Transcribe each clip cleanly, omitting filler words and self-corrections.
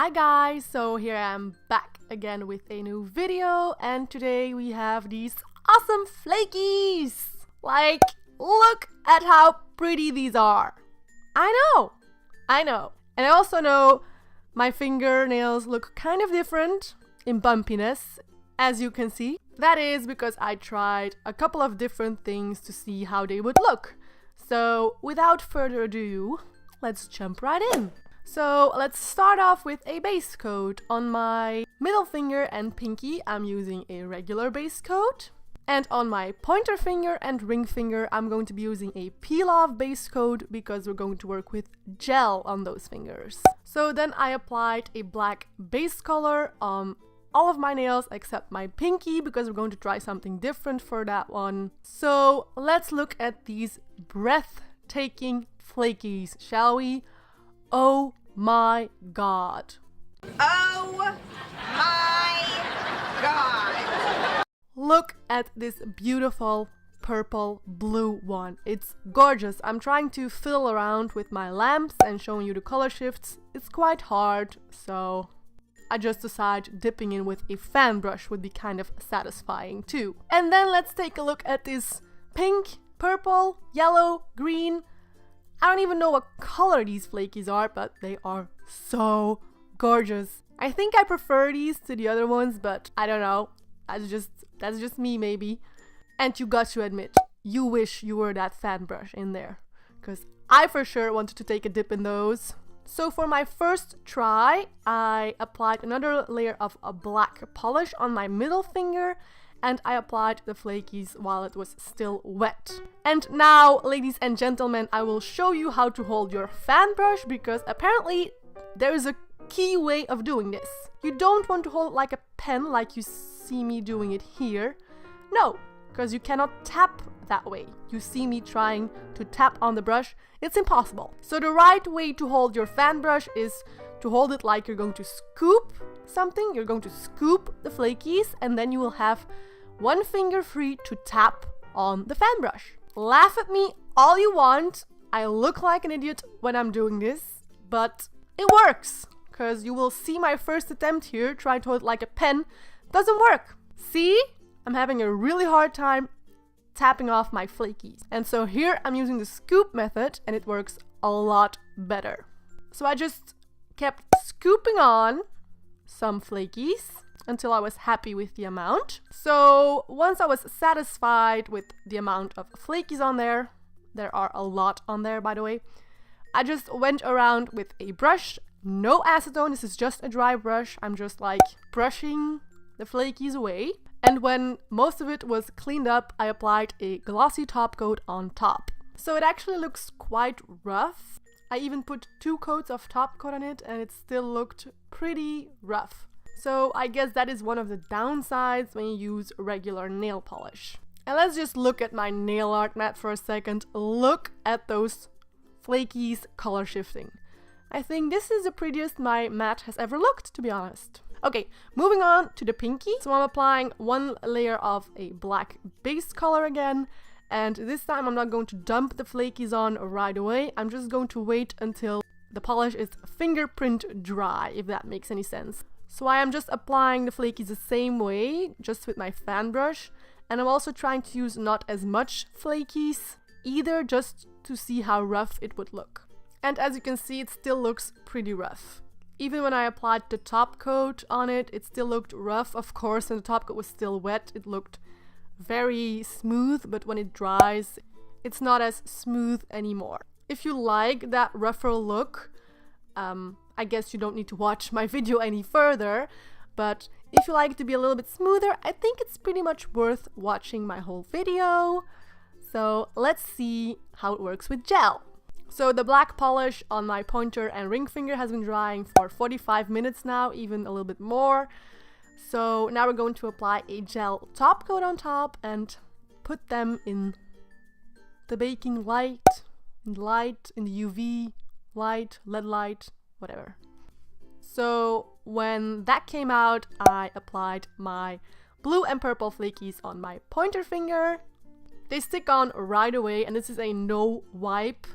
Hi guys, so here I am back again with a new video, and today we have these awesome flakies! Like, look at how pretty these are! I know! And I also know my fingernails look kind of different in bumpiness, as you can see. That is because I tried a couple of different things to see how they would look. So, without further ado, let's jump right in! So let's start off with a base coat. On my middle finger and pinky, I'm using a regular base coat. And on my pointer finger and ring finger, I'm going to be using a peel-off base coat because we're going to work with gel on those fingers. So then I applied a black base color on all of my nails except my pinky because we're going to try something different for that one. So let's look at these breathtaking flakies, shall we? Oh my god. Oh my god. Look at this beautiful purple blue one. It's gorgeous. I'm trying to fiddle around with my lamps and showing you the color shifts. It's quite hard, so I just decided dipping in with a fan brush would be kind of satisfying too. And then let's take a look at this pink, purple, yellow, green. I don't even know what color these flakies are, but they are so gorgeous. I think I prefer these to the other ones, but I don't know. That's just me maybe. And you got to admit, you wish you were that fan brush in there, because I for sure wanted to take a dip in those. So for my first try, I applied another layer of a black polish on my middle finger, and I applied the flakies while it was still wet. And now, ladies and gentlemen, I will show you how to hold your fan brush, because apparently there is a key way of doing this. You don't want to hold it like a pen like you see me doing it here. No, because you cannot tap that way. You see me trying to tap on the brush. It's impossible. So the right way to hold your fan brush is to hold it like you're going to scoop something. You're going to scoop the flakies, and then you will have one finger free to tap on the fan brush. Laugh at me all you want. I look like an idiot when I'm doing this, but it works, because you will see my first attempt here, trying to hold it like a pen, doesn't work. See? I'm having a really hard time tapping off my flakies. And so here I'm using the scoop method, and it works a lot better. So I just kept scooping on some flakies until I was happy with the amount. So once I was satisfied with the amount of flakies on there are a lot on there by the way, I just went around with a brush, no acetone, this is just a dry brush. I'm just like brushing the flakies away. And when most of it was cleaned up, I applied a glossy top coat on top. So it actually looks quite rough. I even put 2 coats of top coat on it, and it still looked pretty rough. So I guess that is one of the downsides when you use regular nail polish. And let's just look at my nail art mat for a second. Look at those flakies color shifting. I think this is the prettiest my mat has ever looked, to be honest. Okay, moving on to the pinky. So I'm applying one layer of a black base color again. And this time I'm not going to dump the flakies on right away. I'm just going to wait until the polish is fingerprint dry, if that makes any sense. So I am just applying the flakies the same way, just with my fan brush. And I'm also trying to use not as much flakies either, just to see how rough it would look. And as you can see, it still looks pretty rough. Even when I applied the top coat on it, it still looked rough, of course, and the top coat was still wet. It looked very smooth, but when it dries, it's not as smooth anymore. If you like that rougher look, I guess you don't need to watch my video any further, but if you like it to be a little bit smoother, I think it's pretty much worth watching my whole video. So let's see how it works with gel. So the black polish on my pointer and ring finger has been drying for 45 minutes now, even a little bit more. So now we're going to apply a gel top coat on top and put them in the baking light, in the UV light, LED light, whatever. So when that came out, I applied my blue and purple flakies on my pointer finger. They stick on right away, and this is a no wipe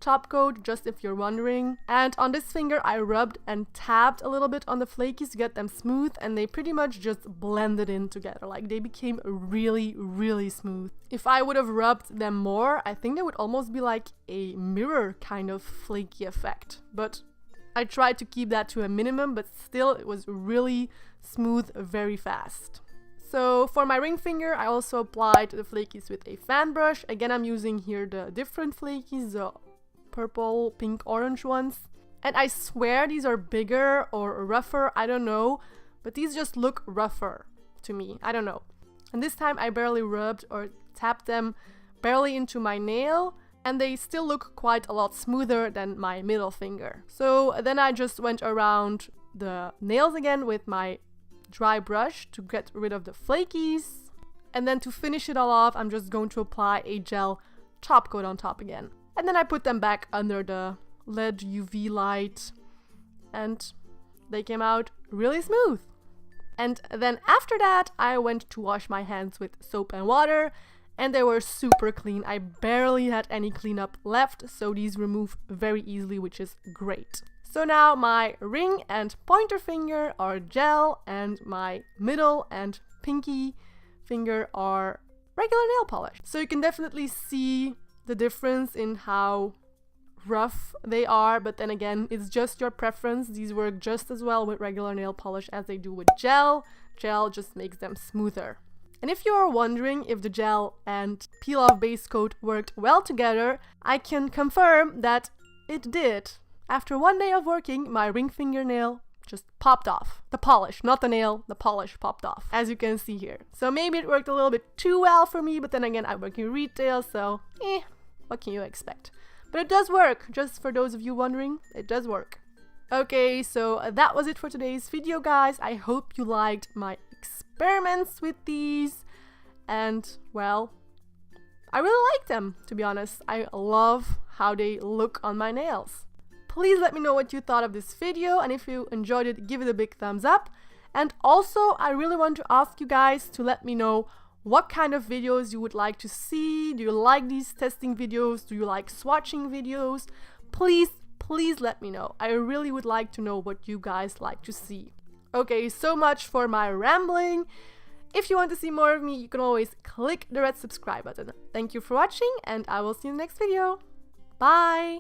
Topcoat, just if you're wondering. And on this finger I rubbed and tapped a little bit on the flakies to get them smooth, and they pretty much just blended in together. Like, they became really, really smooth. If I would have rubbed them more, I think they would almost be like a mirror kind of flaky effect. But I tried to keep that to a minimum, but still it was really smooth very fast. So for my ring finger, I also applied the flakies with a fan brush. Again, I'm using here the different flakies, the purple, pink, orange ones. And I swear these are bigger or rougher, I don't know, but these just look rougher to me, I don't know. And this time I barely rubbed or tapped them barely into my nail, and they still look quite a lot smoother than my middle finger. So then I just went around the nails again with my dry brush to get rid of the flakies. And then to finish it all off, I'm just going to apply a gel top coat on top again. And then I put them back under the LED UV light, and they came out really smooth. And then after that, I went to wash my hands with soap and water, and they were super clean. I barely had any cleanup left, so these remove very easily, which is great. So now my ring and pointer finger are gel, and my middle and pinky finger are regular nail polish. So you can definitely see the difference in how rough they are, but then again, it's just your preference. These work just as well with regular nail polish as they do with gel. Gel just makes them smoother. And if you are wondering if the gel and peel-off base coat worked well together, I can confirm that it did. After one day of working, my ring fingernail just popped off. The polish, not the nail, the polish popped off, as you can see here. So maybe it worked a little bit too well for me, but then again, I work in retail, so what can you expect? But it does work, just for those of you wondering, it does work. Okay, so that was it for today's video, guys. I hope you liked my experiments with these, and well, I really like them, to be honest. I love how they look on my nails. Please let me know what you thought of this video, and if you enjoyed it, give it a big thumbs up. And also, I really want to ask you guys to let me know what kind of videos you would like to see. Do you like these testing videos? Do you like swatching videos? Please let me know. I really would like to know what you guys like to see. Okay, so much for my rambling. If you want to see more of me, you can always click the red subscribe button. Thank you for watching, and I will see you in the next video. Bye!